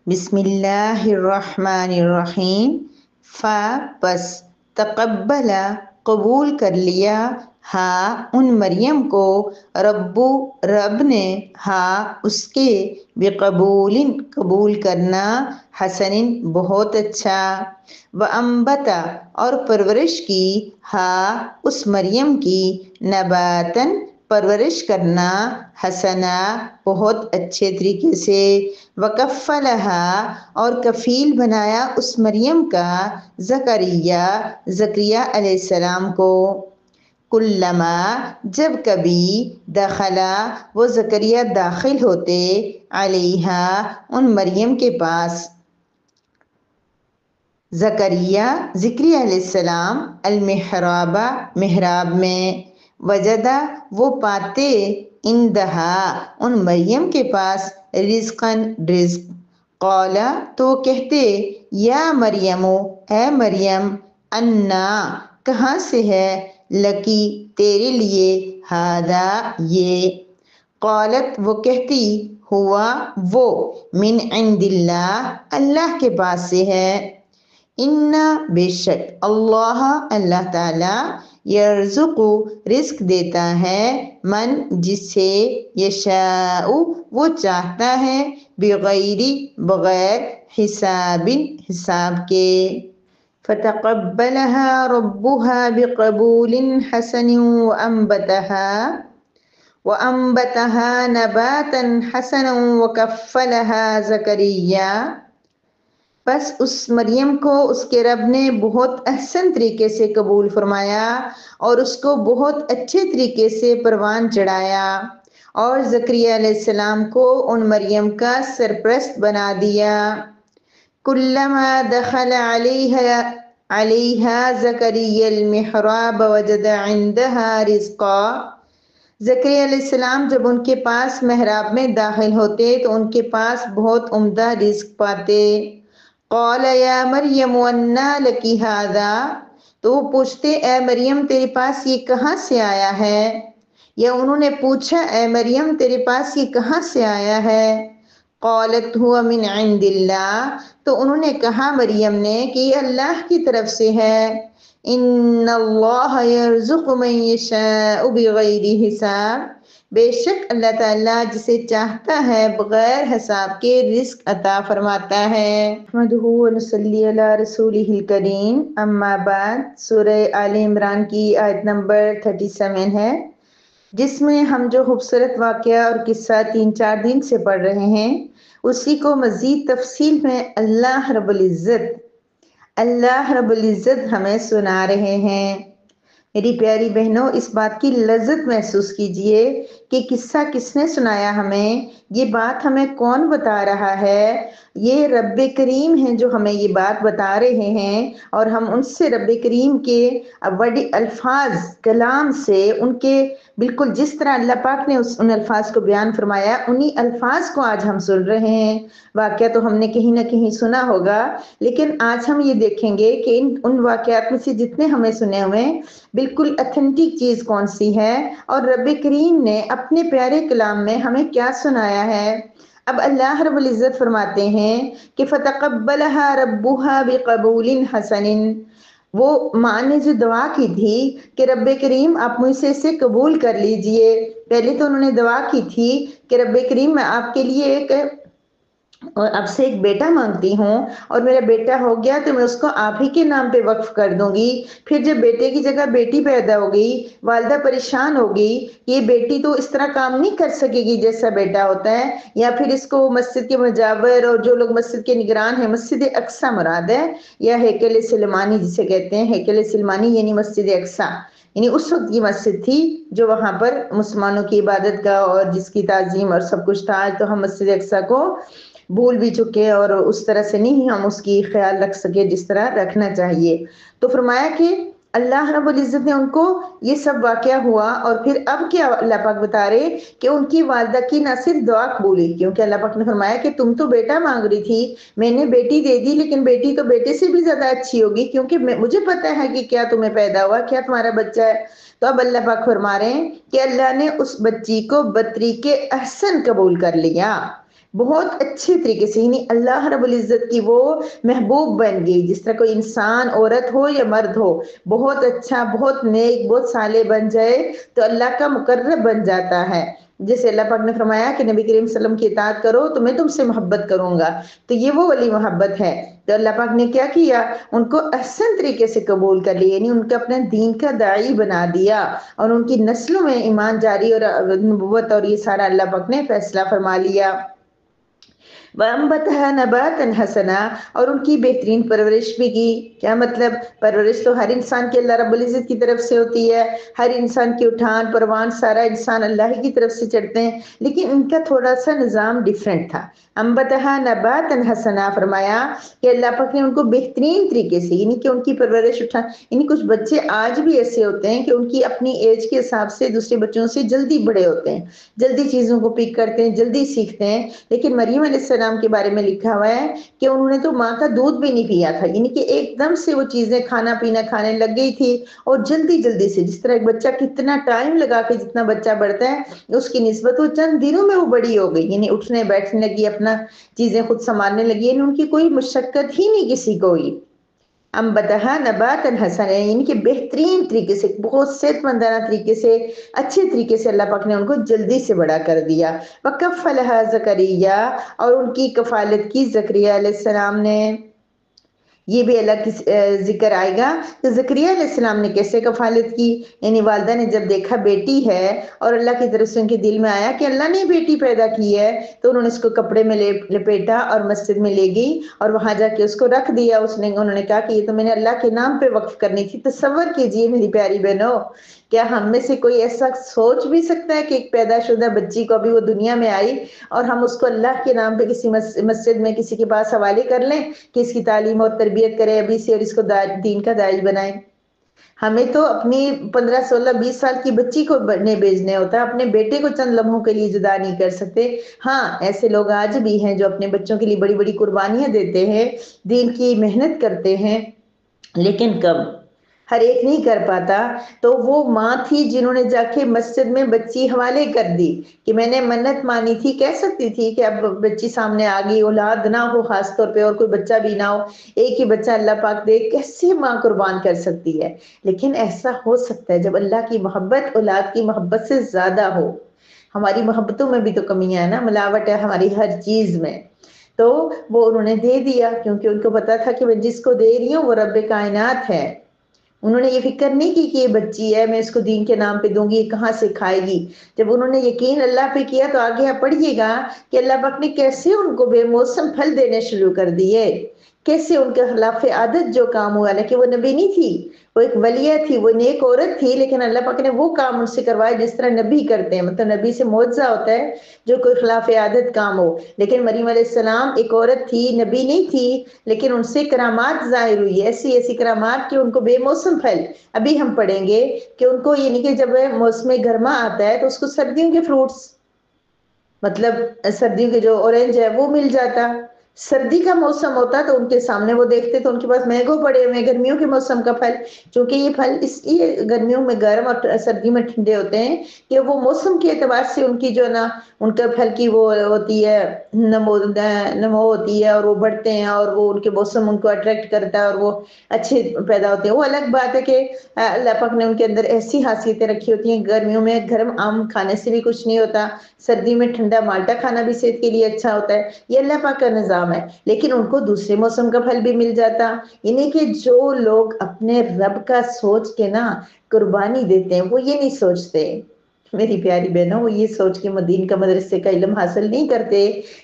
بسم اللہ الرحمن الرحیم۔ پس تقبل قبول کر لیا، ہاں ان مریم کو، رب نے، ہاں اس کے، بقبول قبول کرنا، حسن بہت اچھا، وانبتا اور پرورش کی، ہاں اس مریم کی، نباتن پرورش کرنا، حسنا بہت اچھے طریقے سے، وکفلہا اور کفیل بنایا اس مریم کا، زکریا علیہ السلام کو، کلما جب کبھی، دخلا وہ زکریا داخل ہوتے، علیہا ان مریم کے پاس، زکریا علیہ السلام، المحراب محراب میں، وجدہ وہ پاتے، اندہا ان مریم کے پاس، رزقاً رزق، قولا تو کہتے، یا مریم اے مریم، انا کہاں سے ہے، لکی تیرے لیے، ہادا یہ، قالت وہ کہتی، ہوا وہ، من عند اللہ اللہ کے پاس سے ہے، انا بے شک، اللہ تعالی، یرزق رزق دیتا ہے، من جسے، یشاء وہ چاہتا ہے، بغیر حساب کے، فتقبلها ربها بقبول حسن وأنبتها نباتا حسنا وكفلها زكريا، بس اس مریم کو اس کے رب نے بہت احسن طریقے سے قبول فرمایا اور اس کو بہت اچھے طریقے سے پروان چڑھایا، اور زکریا علیہ السلام کو ان مریم کا سرپرست بنا دیا، کلما دخل علیہا زکریا المحراب وجد عندها رزقا، زکریا علیہ السلام جب ان کے پاس محراب میں داخل ہوتے تو ان کے پاس بہت عمدہ رزق پاتے، قال یا مریم انا لکی ھذا، تو وہ پوچھتے اے مریم تیرے پاس یہ کہاں سے آیا ہے، یا انہوں نے پوچھا اے مریم تیرے پاس یہ کہاں سے آیا ہے، قالت هو من عند اللہ، تو انہوں نے کہا مریم نے کہ یہ اللہ کی طرف سے ہے، ان اللہ یرزق من یشاء بغیر حساب، بے شک اللہ تعالیٰ جسے چاہتا ہے بغیر حساب کے رزق عطا فرماتا ہے، نحمدہ ونصلی علی رسولہ الکریم، اما بعد، سورہ آل عمران کی آیت نمبر 37 ہے، جس میں ہم جو خوبصورت واقعہ اور قصہ 3-4 دن سے پڑھ رہے ہیں، اسی کو مزید تفصیل میں اللہ رب العزت ہمیں سنا رہے ہیں۔ میری پیاری بہنوں، اس بات کی لذت محسوس کیجئے کہ قصہ کس نے سنایا ہمیں، یہ بات ہمیں کون بتا رہا ہے، یہ رب کریم ہیں جو ہمیں یہ بات بتا رہے ہیں، اور ہم ان سے رب کریم کے بڑی الفاظ کلام سے، ان کے بالکل جس طرح اللہ پاک نے ان الفاظ کو بیان فرمایا، انہی الفاظ کو آج ہم سن رہے ہیں۔ واقعہ تو ہم نے کہیں نہ کہیں سنا ہوگا، لیکن آج ہم یہ دیکھیں گے کہ ان واقعات میں سے جتنے ہمیں سنے ہوئے بالکل اتھینٹک چیز کون سی ہے، اور رب کریم نے اپنے پیارے کلام میں ہمیں کیا سنایا ہے۔ اب اللہ رب العزت فرماتے ہیں کہ فَتَقَبَّلَهَا رَبُّهَا بِقَبُولٍ حَسَنٍ، وہ ماں نے جو دعا کی تھی کہ رب کریم آپ مجھ سے اسے قبول کر لیجئے، پہلے تو انہوں نے دعا کی تھی کہ رب کریم میں آپ کے لیے اور اب سے ایک بیٹا مانگتی ہوں، اور میرا بیٹا ہو گیا تو میں اس کو آپ ہی کے نام پہ وقف کر دوں گی، پھر جب بیٹے کی جگہ بیٹی پیدا ہوگی، والدہ پریشان ہوگی، یہ بیٹی تو اس طرح کام نہیں کر سکے گی جیسا بیٹا ہوتا ہے، یا پھر اس کو مسجد کے مجاور، اور جو لوگ مسجد کے نگران ہیں، مسجد اقصی مراد ہے، یا ہیکل سلیمانی جسے کہتے ہیں، ہیکل سلیمانی یعنی مسجد اقصی، یعنی اس وقت کی مسجد تھی جو وہاں پر مسلمانوں کی عبادت کا اور جس کی تعظیم اور سب کچھ تھا، تو ہم مسجد اقصی کو بھول بھی چکے، اور اس طرح سے نہیں ہم اس کی خیال رکھ سکے جس طرح رکھنا چاہیے۔ تو فرمایا کہ اللہ رب العزت نے ان کو یہ سب واقعہ ہوا، اور پھر اب کیا اللہ پاک بتا رہے کہ ان کی والدہ کی نہ صرف دعا قبول ہوئی، کیونکہ اللہ پاک نے فرمایا کہ تم تو بیٹا مانگ رہی تھی، میں نے بیٹی دے دی، لیکن بیٹی تو بیٹے سے بھی زیادہ اچھی ہوگی، کیونکہ مجھے پتا ہے کہ کیا تمہیں پیدا ہوا، کیا تمہارا بچہ ہے۔ تو اب اللہ پاک فرما رہے ہیں کہ اللہ نے اس بچی کو بطریق احسن قبول کر لیا، بہت اچھے طریقے سے، یعنی اللہ رب العزت کی وہ محبوب بن گئی. جس طرح کوئی انسان عورت ہو یا مرد ہو بہت اچھا، بہت نیک، بہت صالح بن جائے تو اللہ کا مقرب بن جاتا ہے. جیسے اللہ پاک نے فرمایا کہ نبی کریم صلی اللہ علیہ وسلم کی اطاعت کرو تو میں تم سے محبت کروں گا، تو یہ وہ والی محبت ہے. تو اللہ پاک نے کیا کیا، ان کو احسن طریقے سے قبول کر لیا، یعنی ان کا اپنے دین کا داعی بنا دیا اور ان کی نسلوں میں ایمان جاری اور نبوت اور یہ سارا اللہ پاک نے فیصلہ فرما لیا. وَأَنبَتَهَا نَبَاتًا حَسَنًا، اور ان کی بہترین پرورش بھی کی. کیا مطلب؟ پرورش تو ہر انسان کے اللہ رب العزت کی طرف سے ہوتی ہے، ہر انسان کی اٹھان پروان سارا انسان اللہ ہی کی طرف سے چڑھتے ہیں، لیکن ان کا تھوڑا سا نظام ڈیفرنٹ تھا. انبتہا نباتً حسنا، فرمایا کہ اللہ پاک نے ان کو بہترین طریقے سے، یعنی کہ ان کی پرورش یعنی کچھ بچے آج بھی ایسے ہوتے ہیں کہ ان کی اپنی ایج کے حساب سے دوسرے بچوں سے جلدی بڑے ہوتے ہیں، جلدی چیزوں کو پک کرتے ہیں، جلدی سیکھتے ہیں. لیکن مریم علیہ السلام کے بارے میں لکھا ہوا ہے کہ انہوں نے تو ماں کا دودھ بھی نہیں پیا تھا، یعنی کہ ایک دم سے وہ چیزیں کھانا پینا کھانے لگ گئی تھی اور جلدی جلدی سے. جس طرح ایک بچہ کتنا ٹائم لگا کے جتنا بچہ بڑھتا ہے اس کی نسبت وہ چند دنوں میں وہ بڑی ہو گئی، یعنی اٹھنے بیٹھنے لگی، اپنا چیزیں خود سنبھالنے لگی، یعنی ان کی کوئی مشقت ہی نہیں کسی کو ہوئی. انبتہا نباتً حسنا، یعنی کہ بہترین طریقے سے، بہت صحت مندانہ طریقے سے، اچھے طریقے سے اللہ پاک نے ان کو جلدی سے بڑا کر دیا. وَكَفَّلَهَا زَكَرِيَّا، اور ان کی کفالت کی زکریا علیہ السلام نے. یہ بھی اللہ کی ذکر آئے گا کہ زکریا علیہ السلام نے کیسے کفالت کی. یعنی والدہ نے جب دیکھا بیٹی ہے اور اللہ کی طرف سے ان کے دل میں آیا کہ اللہ نے بیٹی پیدا کی ہے، تو انہوں نے اس کو کپڑے میں لپیٹا اور مسجد میں لے گئی اور وہاں جا کے اس کو رکھ دیا. انہوں نے کہا کہ یہ تو میں نے اللہ کے نام پہ وقف کرنی تھی. تصور کیجئے میری پیاری بہنوں، کیا ہم میں سے کوئی ایسا سوچ بھی سکتا ہے کہ ایک پیدا شدہ بچی کو ابھی وہ دنیا میں آئی اور ہم اس کو اللہ کے نام پہ کسی مسجد میں کسی کے پاس حوالے کر لیں کہ اس کی تعلیم اور تربیت کرے ابھی سے اور اس کو دین کا داعی بنائیں؟ ہمیں تو اپنی 15 16 20 سال کی بچی کو پڑھنے بھیجنے ہوتا ہے، اپنے بیٹے کو چند لمحوں کے لیے جدا نہیں کر سکتے. ہاں ایسے لوگ آج بھی ہیں جو اپنے بچوں کے لیے بڑی بڑی قربانیاں دیتے ہیں، دین کی محنت کرتے ہیں، لیکن کب ہر ایک نہیں کر پاتا. تو وہ ماں تھی جنہوں نے جا کے مسجد میں بچی حوالے کر دی کہ میں نے منت مانی تھی. کہہ سکتی تھی کہ اب بچی سامنے آ گئی، اولاد نہ ہو خاص طور پہ اور کوئی بچہ بھی نہ ہو، ایک ہی بچہ اللہ پاک دے، کیسے ماں قربان کر سکتی ہے؟ لیکن ایسا ہو سکتا ہے جب اللہ کی محبت اولاد کی محبت سے زیادہ ہو. ہماری محبتوں میں بھی تو کمیاں ہیں نا، ملاوٹ ہے ہماری ہر چیز میں. تو وہ انہوں نے دے دیا کیونکہ ان کو پتا تھا کہ میں جس کو دے رہی ہوں وہ رب کائنات ہے. انہوں نے یہ فکر نہیں کی کہ یہ بچی ہے میں اس کو دین کے نام پہ دوں گی، یہ کہاں سے کھائے گی. جب انہوں نے یقین اللہ پہ کیا تو آگے آپ پڑھیے گا کہ اللہ پاک نے کیسے ان کو بے موسم پھل دینے شروع کر دیے، کیسے ان کے خلاف عادت جو کام ہوا. کہ وہ نبی نہیں تھی، وہ ایک ولیہ تھی، وہ نیک عورت تھی، لیکن اللہ پاک نے وہ کام ان سے کروائے جس طرح نبی کرتے ہیں. مطلب نبی سے معجزہ ہوتا ہے جو کوئی خلاف عادت کام ہو. لیکن مریم علیہ السلام ایک عورت تھی، نبی نہیں تھی، لیکن ان سے کرامات ظاہر ہوئی، ایسی ایسی کرامات کہ ان کو بے موسم پھل. ابھی ہم پڑھیں گے کہ ان کو یعنی کہ جب موسم گرما آتا ہے تو اس کو سردیوں کے فروٹس، مطلب سردیوں کے جو اورنج ہے وہ مل جاتا. سردی کا موسم ہوتا تو ان کے سامنے وہ دیکھتے تو ان کے پاس مینگو پڑے ہوئے، گرمیوں کے موسم کا پھل. چونکہ یہ پھل اس لیے گرمیوں میں گرم اور سردی میں ٹھنڈے ہوتے ہیں کہ وہ موسم کے اعتبار سے ان کی جو نا ان کا پھل کی وہ ہوتی ہے نمو ہوتی ہے اور وہ بڑھتے ہیں اور وہ ان کے موسم ان کو اٹریکٹ کرتا ہے اور وہ اچھے پیدا ہوتے ہیں. وہ الگ بات ہے کہ اللہ پاک نے ان کے اندر ایسی خاصیتیں رکھی ہوتی ہیں. گرمیوں میں گرم آم کھانے سے بھی کچھ نہیں ہوتا، سردی میں ٹھنڈا مالٹا کھانا بھی صحت کے لیے اچھا ہوتا ہے. یہ اللہ پاک کا نظام ہے. لیکن ان کو دوسرے موسم کا پھل بھی مل جاتا. یعنی کہ جو لوگ اپنے رب کا سوچ کے نا قربانی دیتے ہیں وہ یہ نہیں سوچتے میری پیاری بہنوں، وہ یہ سوچ کے دین کا مدرسے کا علم حاصل نہیں کرتے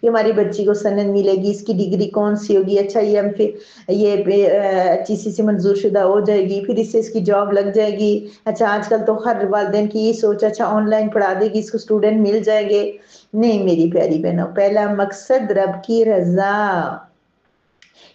کہ ہماری بچی کو سند ملے گی، اس کی ڈگری کون سی ہوگی، اچھا یہ اچھی سی منظور شدہ ہو جائے گی، پھر اس سے اس کی جاب لگ جائے گی. اچھا آج کل تو ہر والدین کی یہ سوچ، اچھا آن لائن پڑھا دے گی اس کو اسٹوڈنٹ مل جائیں گے. نہیں میری پیاری بہنوں، پہلا مقصد رب کی رضا.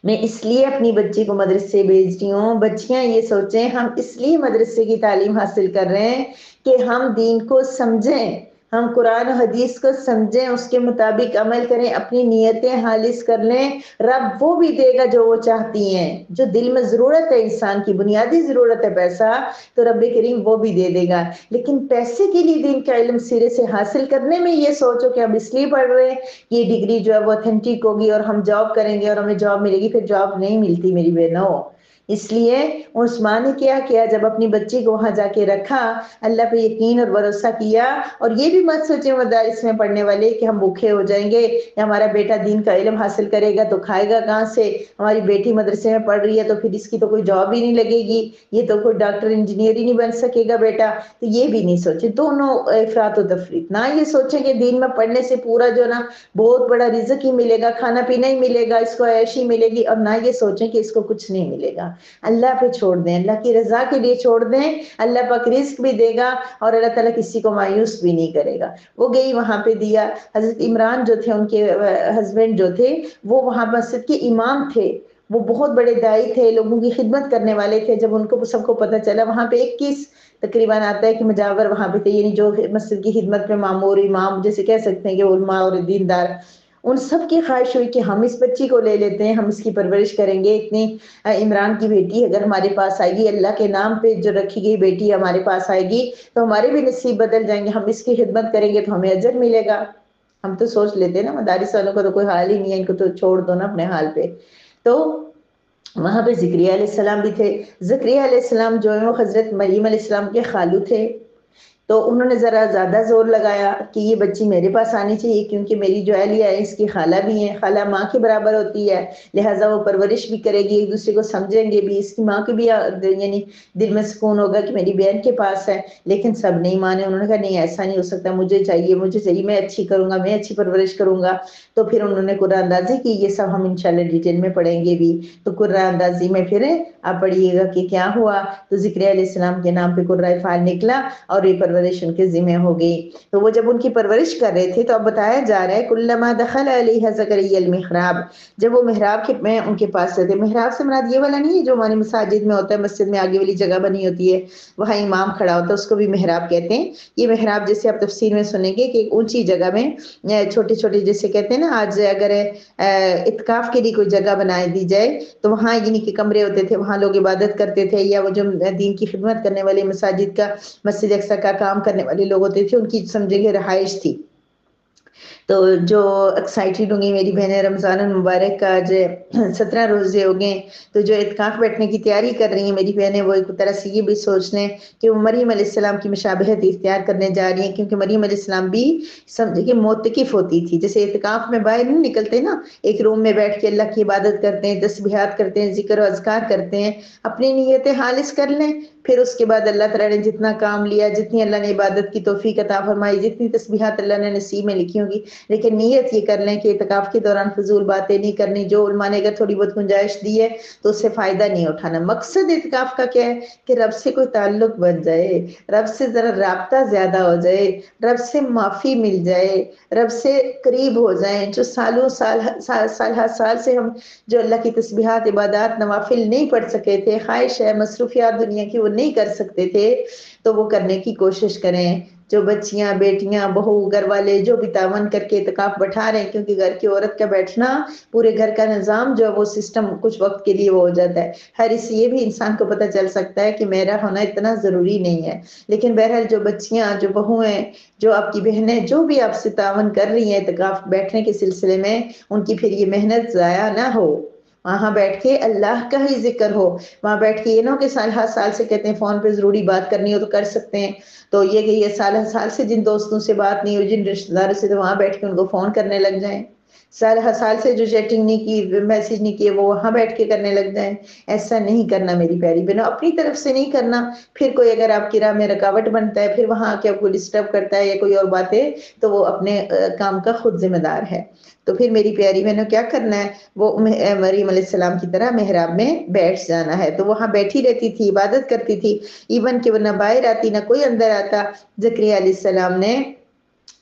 میں اس لیے اپنی بچی کو مدرسے بھیجتی ہوں. بچیاں یہ سوچیں ہم اس لیے مدرسے کی تعلیم حاصل کر رہے ہیں کہ ہم دین کو سمجھیں، ہم قرآن و حدیث کو سمجھیں، اس کے مطابق عمل کریں، اپنی نیتیں خالص کر لیں، رب وہ بھی دے گا جو وہ چاہتی ہیں۔ جو دل میں ضرورت ہے، انسان کی بنیادی ضرورت ہے پیسہ، تو رب کریم وہ بھی دے دے گا۔ لیکن پیسے کے لیے دین کا علم سرے سے حاصل کرنے میں یہ سوچو کہ ہم اس لیے پڑھ رہے ہیں یہ ڈگری جو ہے وہ اتھینٹک ہوگی اور ہم جاب کریں گے اور ہمیں جاب ملے گی، پھر جاب نہیں ملتی میری بہنوں۔ اس لیے اس ماں نے کیا کیا، جب اپنی بچی کو وہاں جا کے رکھا، اللہ پہ یقین اور بھروسہ کیا، اور یہ بھی مت سوچے مدارس میں پڑھنے والے کہ ہم بھوکے ہو جائیں گے، یا ہمارا بیٹا دین کا علم حاصل کرے گا تو کھائے گا کہاں سے، ہماری بیٹی مدرسے میں پڑھ رہی ہے تو پھر اس کی تو کوئی جاب ہی نہیں لگے گی، یہ تو کوئی ڈاکٹر انجینئر ہی نہیں بن سکے گا بیٹا۔ تو یہ بھی نہیں سوچے، دونوں افراط و تفریط۔ نہ یہ سوچیں کہ دین میں پڑھنے سے پورا جو نا بہت بڑا رزق ہی ملے گا، کھانا پینا ہی ملے گا، اس کو عیشی ملے گی، اور نہ یہ سوچیں کہ اس کو کچھ نہیں ملے گا۔ اللہ پہ چھوڑ دیں، اللہ کی رضا کے لیے چھوڑ دیں، اللہ پاک رزق بھی دے گا، اور اللہ تعالیٰ کسی کو مایوس بھی نہیں کرے گا۔ وہ گئی وہاں پہ دیا۔ حضرت عمران جو تھے، ان کے ہسبینڈ جو تھے، وہ وہاں مسجد کے امام تھے، وہ بہت بڑے دائی تھے، لوگوں کی خدمت کرنے والے تھے۔ جب ان کو سب کو پتہ چلا، وہاں پہ 21 تقریباً آتا ہے کہ مجاور وہاں پہ تھے، یعنی جو مسجد کی خدمت میں معمور امام جیسے کہہ سکتے ہیں کہ علماء اور دیندار، ان سب کی خواہش ہوئی کہ ہم اس بچی کو لے لیتے ہیں، ہم اس کی پرورش کریں گے۔ اتنی عمران کی بیٹی اگر ہمارے پاس آئے گی، اللہ کے نام پہ جو رکھی گئی بیٹی ہمارے پاس آئے گی تو ہمارے بھی نصیب بدل جائیں گے، ہم اس کی خدمت کریں گے تو ہمیں اجر ملے گا۔ ہم تو سوچ لیتے ہیں نا مدارس والوں کو تو کوئی حال ہی نہیں ہے، ان کو تو چھوڑ دو نا اپنے حال پہ۔ تو وہاں پہ زکریا علیہ السلام بھی تھے۔ زکریا علیہ السلام جو ہے وہ حضرت مریم علیہ السلام کے خالو تھے، تو انہوں نے ذرا زیادہ زور لگایا کہ یہ بچی میرے پاس آنی چاہیے، کیونکہ میری جو اہلیہ ہے اس کی خالہ بھی ہیں، خالہ ماں کے برابر ہوتی ہے، لہٰذا وہ پرورش بھی کرے گی، ایک دوسرے کو سمجھیں گے بھی، اس کی ماں کے بھی یعنی دل میں سکون ہوگا کہ میری بہن کے پاس ہے۔ لیکن سب نہیں مانے، انہوں نے کہا نہیں ایسا نہیں ہو سکتا، مجھے چاہیے، میں اچھی کروں گا، میں اچھی پرورش کروں گا۔ تو پھر انہوں نے قرآن اندازی کی، یہ سب ہم انشاءاللہ ڈیٹیل میں پڑھیں گے بھی۔ تو قرآن اندازی میں پھر آپ پڑھیے گا کہ کیا ہوا۔ تو زکریا علیہ السلام کے نام پہ قرۂ فال نکلا اور یہ پرورش ان کے ذمہ ہو گئی۔ تو وہ جب ان کی پرورش کر رہے تھے تو اب بتایا جا رہا ہے کلما دخل علیہ زکریا المحراب، جب وہ محراب میں ان کے پاس رہتے، محراب سے مراد یہ والا نہیں ہے جو ہماری مساجد میں ہوتا ہے، مسجد میں آگے والی جگہ بنی ہوتی ہے، وہاں امام کھڑا ہوتا ہے، اس کو بھی محراب کہتے ہیں۔ یہ محراب جیسے آپ تفسیر میں سنیں گے کہ ایک اونچی جگہ میں چھوٹے چھوٹے جیسے کہتے ہیں نا، آج اگر اعتکاف کے لیے کوئی جگہ بنا دی جائے تو وہاں یعنی کہ کمرے ہوتے تھے، وہاں لوگ عبادت کرتے تھے، یا وہ جو دین کی خدمت کرنے والے مساجد کا، مسجد اقصی کا کام کرنے والے لوگ ہوتے تھے، ان کی سمجھے کہ رہائش تھی۔ تو جو ایکسائٹیڈ ہوں گی میری بہنیں، رمضان المبارک کا آج 17 روزے ہو گئے، تو جو اعتکاف بیٹھنے کی تیاری کر رہی ہیں میری بہنیں، وہ ایک طرح سے یہ بھی سوچ لیں کہ وہ مریم علیہ السلام کی مشابہت اختیار کرنے جا رہی ہیں، کیونکہ مریم علیہ السلام بھی سمجھے کہ معتکف ہوتی تھی، جیسے اعتکاف میں باہر نہیں نکلتے نا، ایک روم میں بیٹھ کے اللہ کی عبادت کرتے ہیں، تسبیحات کرتے ہیں، ذکر و اذکار کرتے ہیں، اپنی نیتیں خالص کر لیں، پھر اس کے بعد اللہ تعالیٰ نے جتنا کام لیا، جتنی اللہ نے عبادت کی توفیق عطا فرمائی، جتنی تسبیحات اللہ نے نصیب میں لکھی ہوگی، لیکن نیت یہ کر لیں کہ اعتکاف کے دوران فضول باتیں نہیں کرنی، جو علماء نے اگر تھوڑی بہت گنجائش دی ہے تو اس سے فائدہ نہیں اٹھانا۔ مقصد اعتکاف کا کیا ہے کہ رب سے کوئی تعلق بن جائے، رب سے ذرا رابطہ زیادہ ہو جائے، رب سے معافی مل جائے، رب سے قریب ہو جائیں۔ جو سالوں سال سے ہم جو اللہ کی تسبیحات، عبادات، نوافل نہیں پڑھ سکے تھے، خواہش ہے مصروفیات دنیا کی وہ نہیں کر سکتے تھے، تو وہ کرنے کی کوشش کریں۔ جو بچیاں، بیٹیاں، بہو، گھر والے جو بھی تعاون کر کے اعتکاف بٹھا رہے ہیں، کیونکہ گھر کی عورت کا بیٹھنا، پورے گھر کا نظام جو ہے وہ سسٹم کچھ وقت کے لیے وہ ہو جاتا ہے، ہر اس یہ بھی انسان کو پتہ چل سکتا ہے کہ میرا ہونا اتنا ضروری نہیں ہے۔ لیکن بہرحال جو بچیاں، جو بہو ہیں، جو آپ کی بہنیں، جو بھی آپ سے تعاون کر رہی ہیں اعتکاف بیٹھنے کے سلسلے میں، ان کی پھر یہ محنت ضائع نہ ہو، وہاں بیٹھ کے اللہ کا ہی ذکر ہو، وہاں بیٹھ کے یہ نہ ہو کہ سال ہر سال سے کہتے ہیں فون پہ ضروری بات کرنی ہو تو کر سکتے ہیں، تو یہ کہ یہ سال ہر سال سے جن دوستوں سے بات نہیں ہوئی، جن رشتہ داروں سے، تو وہاں بیٹھ کے ان کو فون کرنے لگ جائیں، سال ہر سال سے جو چیٹنگ نہیں کی، میسج نہیں کیے، وہ وہاں بیٹھ کے کرنے لگ جائیں۔ ایسا نہیں کرنا میری پیاری بہنوں، اپنی طرف سے نہیں کرنا۔ پھر کوئی اگر آپ کی راہ میں رکاوٹ بنتا ہے، پھر وہاں کے آپ کو ڈسٹرب کرتا ہے یا کوئی اور باتیں، تو وہ اپنے کام کا خود ذمہ دار ہے۔ تو پھر میری پیاری بہنوں کیا کرنا ہے، وہ مریم علیہ السلام کی طرح محراب میں بیٹھ جانا ہے۔ تو وہاں بیٹھی رہتی تھی، عبادت کرتی تھی، ایون کہ وہ نہ باہر آتی نہ کوئی اندر آتا۔ زکریا علیہ السلام نے